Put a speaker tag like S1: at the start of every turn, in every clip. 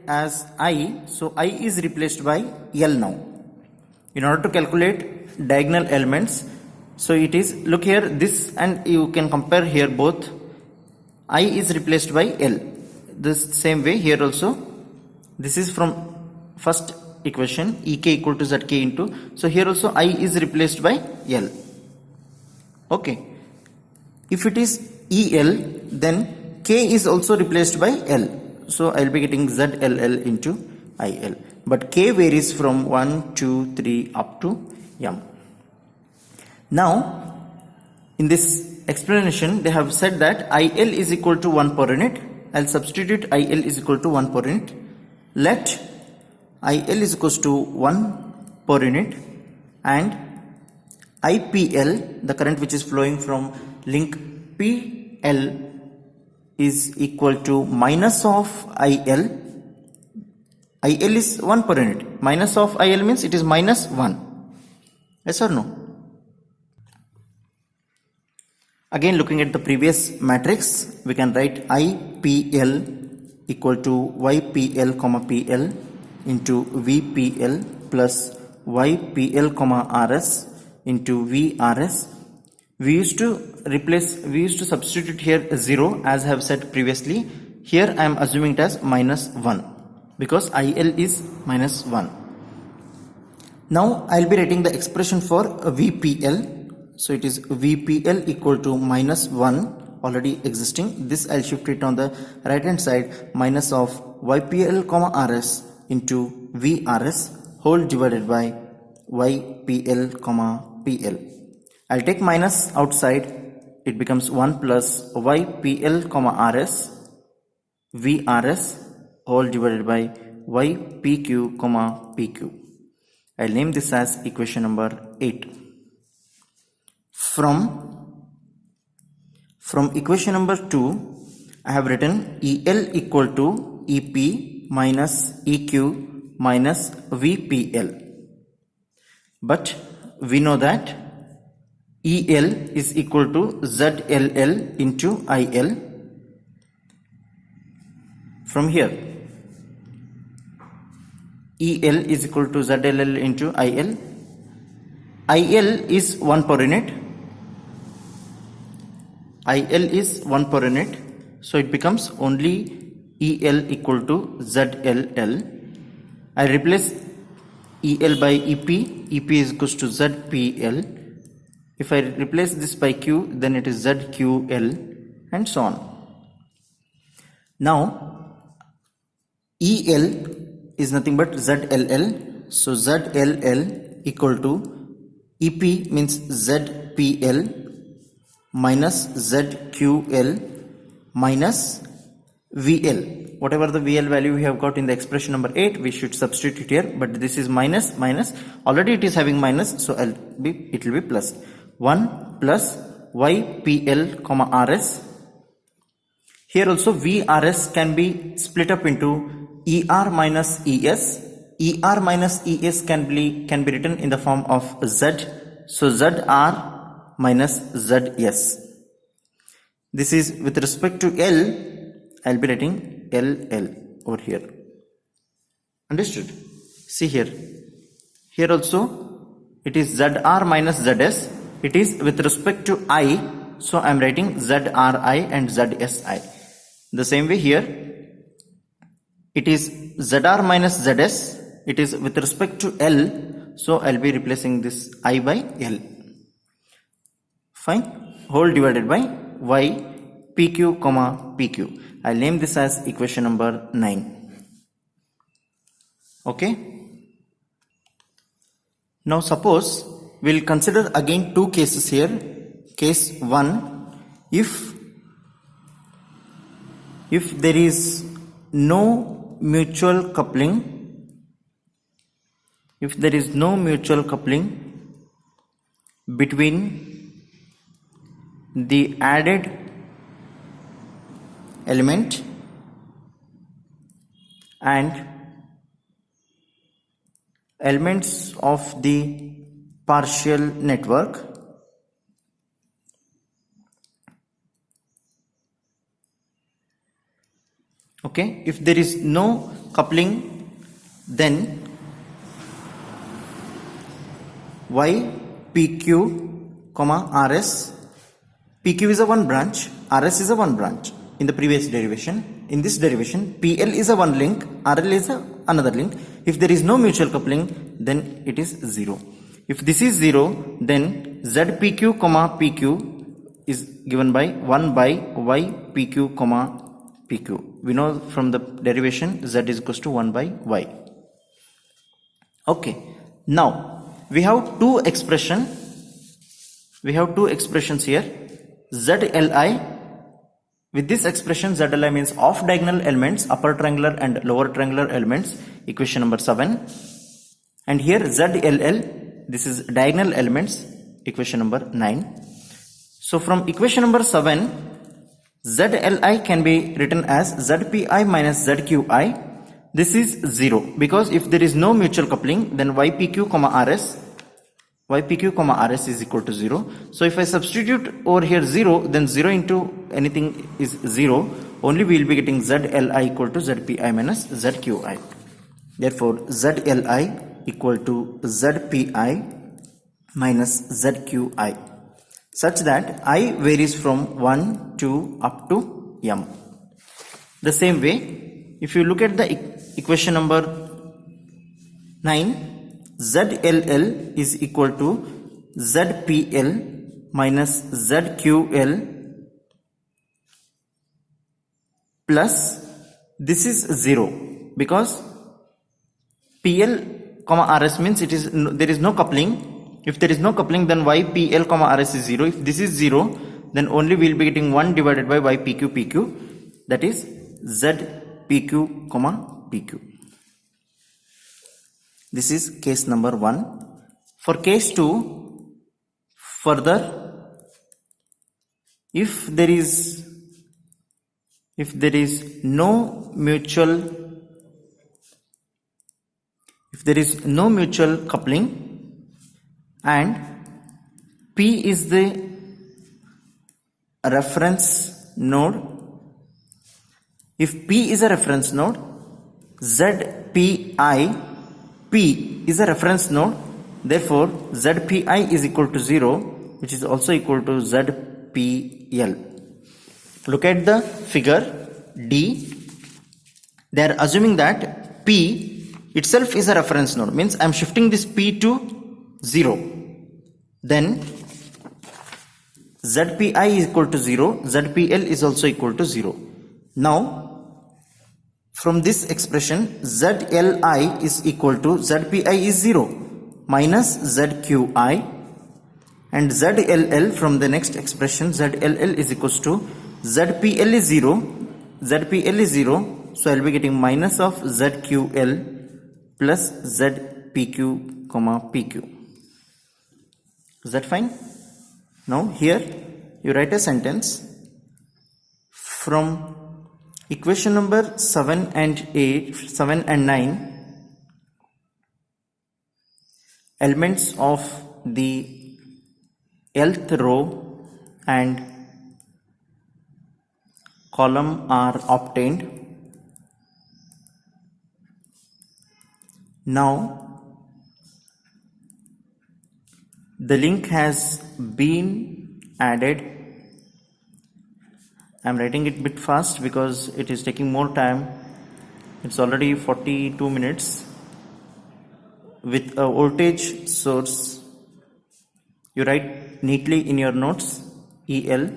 S1: as I, so I is replaced by L now. In order to calculate diagonal elements, so it is, look here, this, and you can compare here both. I is replaced by L. This same way here also. This is from first equation, Ek equal to Zk into, so here also I is replaced by L. Okay. If it is EL, then K is also replaced by L. So I will be getting ZLL into IL. But K varies from 1, 2, 3 up to M. Now, in this explanation, they have said that IL is equal to 1 per unit. I'll substitute IL is equal to 1 per unit. Let IL is equal to 1 per unit and IPL, the current which is flowing from link PL, is equal to minus of IL. IL is 1 per unit. Minus of IL means it is minus 1. Yes or no? Again, looking at the previous matrix, we can write IPL equal to YPL comma PL into VPL plus YPL comma RS into VRS. We used to substitute here 0 as I have said previously. Here I am assuming it as minus 1 because IL is minus 1. Now I will be writing the expression for VPL. So it is VPL equal to minus 1 already existing. This I will shift it on the right hand side, minus of YPL comma RS into VRS whole divided by YPL comma PL. I'll take minus outside, it becomes 1 plus YPL comma RS VRS whole divided by YPQ comma PQ. I'll name this as equation number 8. From equation number 2, I have written EL equal to EP minus EQ minus VPL. But we know that EL is equal to ZLL into IL. From here, EL is equal to ZLL into IL. IL is 1 per unit. IL is 1 per unit. So it becomes only EL equal to ZLL. I replace EL by EP. EP is equal to ZPL. If I replace this by Q, then it is ZQL and so on. Now, EL is nothing but ZLL. So ZLL equal to EP means ZPL minus ZQL minus VL. Whatever the VL value we have got in the expression number 8, we should substitute here. But this is minus. Already it is having minus, so it will be plus. 1 plus YPL comma RS. Here also VRS can be split up into ER minus ES. ER minus ES can be written in the form of Z. So ZR minus ZS. This is with respect to L. I will be writing LL over here. Understood? See here. Here also it is ZR minus ZS. It is with respect to I, so I am writing ZRI and ZSI. The same way here, it is ZR minus ZS. It is with respect to L, so I will be replacing this I by L. Fine. Whole divided by Y PQ comma PQ. I will name this as equation number 9. Okay. Now suppose we will consider again two cases here. Case 1, if there is no mutual coupling, between the added element and elements of the partial network, Okay, if there is no coupling, then YPQ comma RS, PQ is a one branch, RS is a one branch in the previous derivation. In this derivation, PL is a one link, RL is a another link. If there is no mutual coupling, then it is 0. If this is 0, then ZPQ comma PQ is given by 1 by YPQ comma PQ. We know from the derivation Z is equals to 1 by Y. Okay, now we have two expressions here. ZLI, with this expression ZLI means off diagonal elements, upper triangular and lower triangular elements, equation number 7. And here ZLL, this is diagonal elements, equation number 9. So from equation number 7, ZLI can be written as ZPI minus ZQI. This is 0 because if there is no mutual coupling, then YPQ comma RS is equal to 0. So if I substitute over here 0, then 0 into anything is 0. Only we will be getting ZLI equal to ZPI minus ZQI. Therefore, ZLI equal to ZPI minus ZQI, such that I varies from 1 to up to M. The same way, if you look at the equation number 9, ZLL is equal to ZPL minus ZQL plus, this is 0 because PL comma RS means there is no coupling. If there is no coupling, then YPL comma RS is 0. If this is 0, then only we will be getting 1 divided by YPQ PQ, that is ZPQ comma PQ. This is case number 1. For case 2, further, if there is no mutual coupling and P is the reference node, if P is a reference node, ZPI, P is a reference node, therefore ZPI is equal to 0, which is also equal to ZPL. Look at the figure D. They are assuming that P itself is a reference node, means I am shifting this P to 0. Then ZPI is equal to 0, ZPL is also equal to 0. Now, from this expression, ZLI is equal to ZPI is 0 minus ZQI, and ZLL from the next expression, ZLL is equals to ZPL is 0, so I will be getting minus of ZQL plus ZPQ comma PQ. Is that fine? Now here you write a sentence from equation number 7 and 9, elements of the nth row and column are obtained. Now the link has been added. I am writing it a bit fast because it is taking more time. It's already 42 minutes. With a voltage source, you write neatly in your notes EL.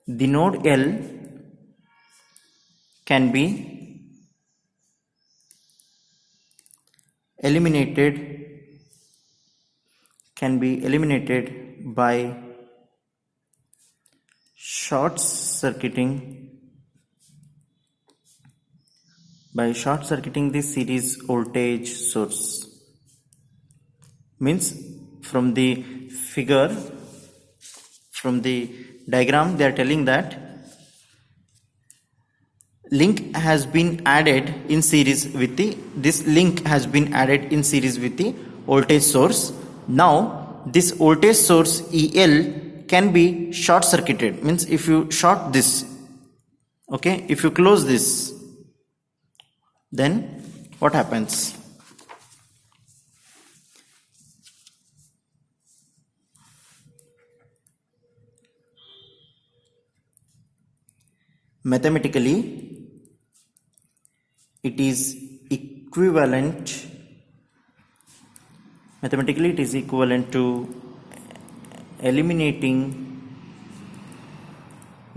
S1: The node L can be eliminated by short circuiting this series voltage source. Means from the figure, from the diagram, they are telling that link has been added in series with the voltage source. Now this voltage source EL can be short circuited, means if you short this Okay, if you close this, then what happens? Mathematically, it is equivalent. Mathematically, it is equivalent to eliminating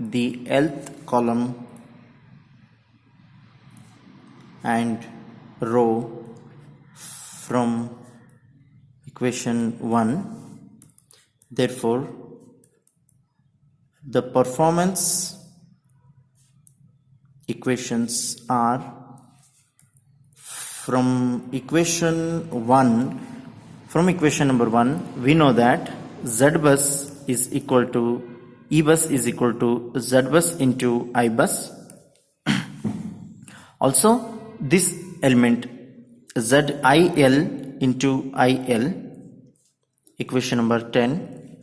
S1: the nth column and row from equation 1. Therefore, the performance equations are from equation number 1, we know that Z bus is equal to E bus is equal to Z bus into I bus. Also, this element ZIL into IL, equation number 10,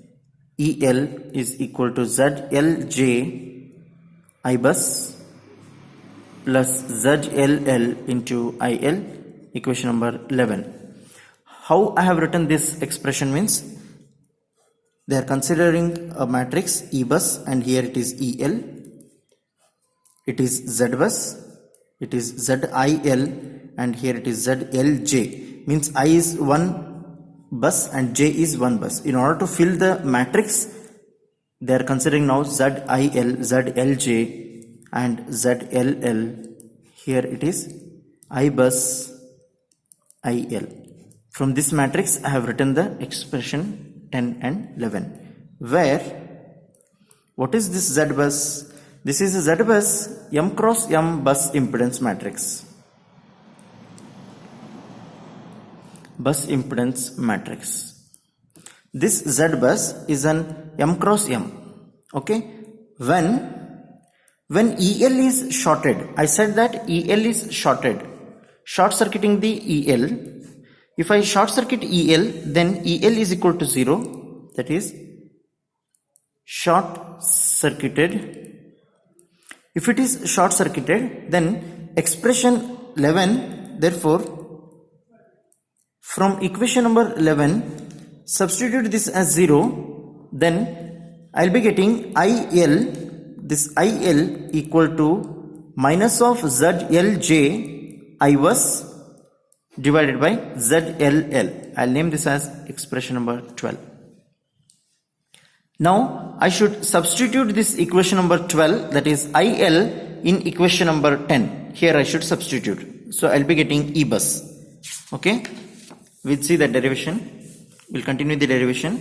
S1: EL is equal to ZLJ I bus plus ZLL into IL, equation number 11. How I have written this expression means, they are considering a matrix E bus and here it is EL, it is Z bus, it is ZIL and here it is ZLJ, means I is one bus and J is one bus. In order to fill the matrix, they are considering now ZIL, ZLJ and ZLL. Here it is I bus IL. From this matrix I have written the expression 10 and 11. Where, what is this Z bus? This is a Z bus M cross M bus impedance matrix. Bus impedance matrix. This Z bus is an M cross M. Okay. When EL is shorted, I said that EL is shorted. Short circuiting the EL. If I short circuit EL, then EL is equal to 0. That is short circuited. If it is short circuited, then expression 11, therefore from equation number 11, substitute this as 0, then I will be getting IL, this IL equal to minus of ZLJ I bus divided by ZLL. I will name this as expression number 12. Now I should substitute this equation number 12, that is IL, in equation number 10. Here I should substitute. So I will be getting E bus. Okay. We'll see the derivation. We'll continue the derivation.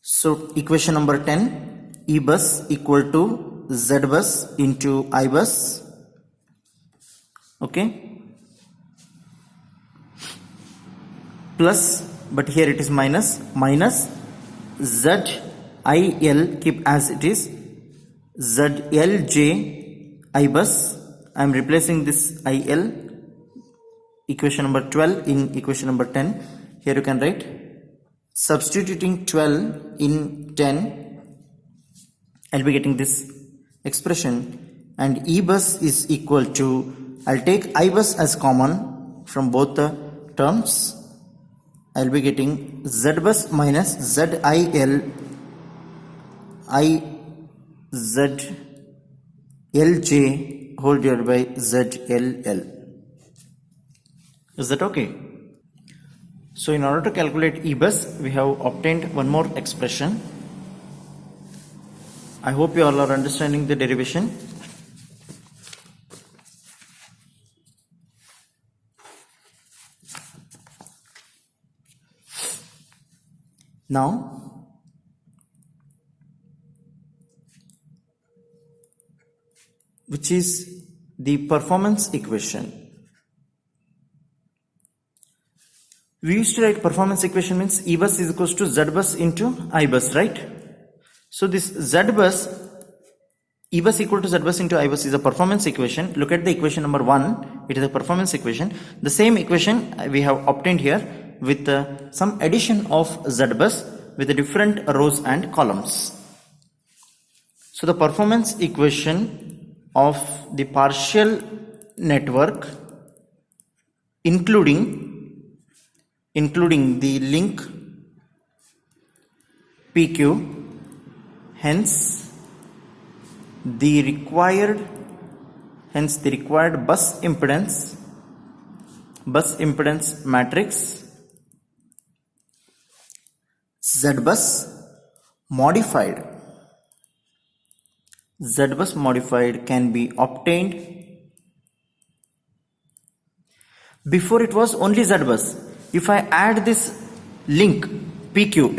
S1: So equation number 10, E bus equal to Z bus into I bus. Okay. Plus, but here it is minus ZIL, keep as it is, ZLJ I bus. I am replacing this IL, equation number 12, in equation number 10. Here you can write, substituting 12 in 10, I will be getting this expression, and E bus is equal to, I will take I bus as common from both the terms. I will be getting Z bus minus ZIL ZLJ whole divided by ZLL. Is that okay? So in order to calculate E bus, we have obtained one more expression. I hope you all are understanding the derivation. Now, which is the performance equation. We used to write performance equation means E bus is equals to Z bus into I bus, right? So this Z bus, E bus equal to Z bus into I bus is a performance equation. Look at the equation number 1, it is a performance equation. The same equation we have obtained here with some addition of Z bus. with different rows and columns. So the performance equation of the partial network including the link PQ, hence the required bus impedance matrix Z-bus modified can be obtained. Before it was only Z-bus. If I add this link PQ,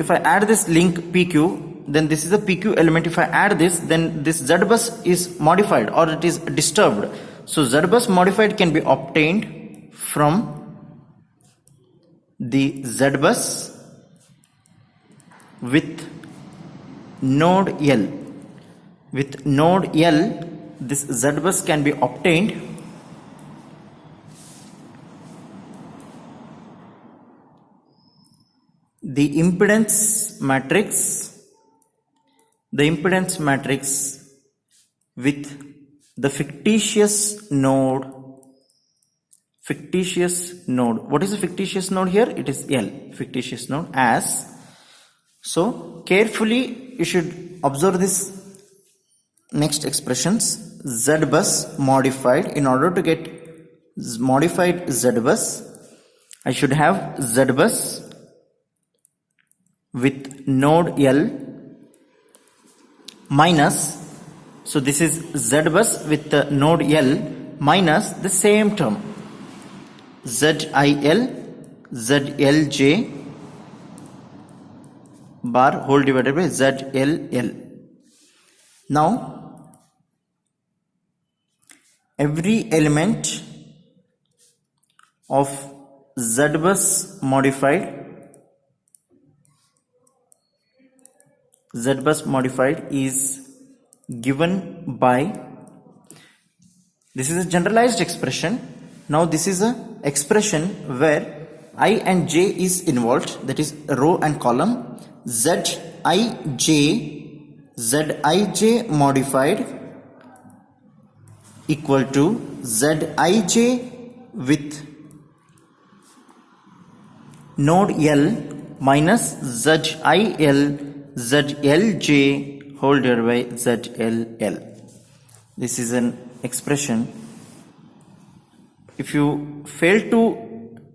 S1: then this is a PQ element. If I add this, then this Z-bus is modified or it is disturbed. So Z-bus modified can be obtained from the Z-bus with node L. With node L, this Z-bus can be obtained the impedance matrix with the fictitious node. What is a fictitious node here? It is L, fictitious node as. So carefully you should observe this next expressions. Z-bus modified. In order to get modified Z-bus, I should have Z-bus with node L minus, so this is Z-bus with the node L minus the same term ZIL ZLJ bar whole divided by ZLL. Now every element of Z-bus modified is given by, this is a generalized expression. Now this is a expression where I and j is involved, that is row and column. Zij modified equal to Zij with node L minus ZIL ZLJ whole divided by ZLL. This is an expression. If you fail to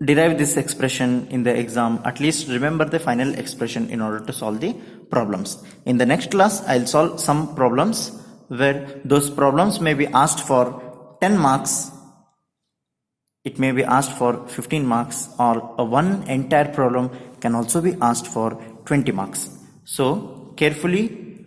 S1: derive this expression in the exam, at least remember the final expression in order to solve the problems. In the next class, I'll solve some problems where those problems may be asked for 10 marks. It may be asked for 15 marks, or one entire problem can also be asked for 20 marks. So carefully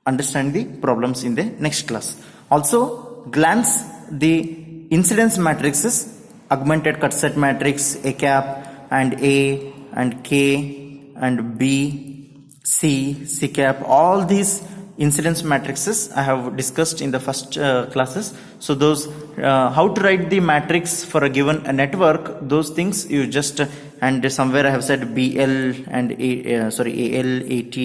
S1: understand the problems in the next class. Also glance the incidence matrices, augmented cut set matrix, A cap and A and K and B, C, C cap, all these incidence matrices I have discussed in the first classes. So those how to write the matrix for a given network, those things you just, and somewhere I have said BL and AL, AT,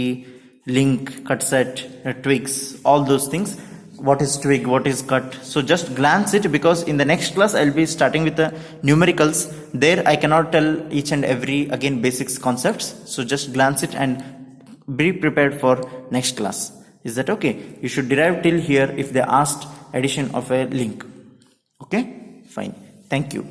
S1: link, cut set, twigs, all those things. What is twig, what is cut? So just glance it, because in the next class I'll be starting with the numericals. There I cannot tell each and every again basics concepts. So just glance it and be prepared for next class. Is that okay? You should derive till here if they asked addition of a link. Okay, fine. Thank you.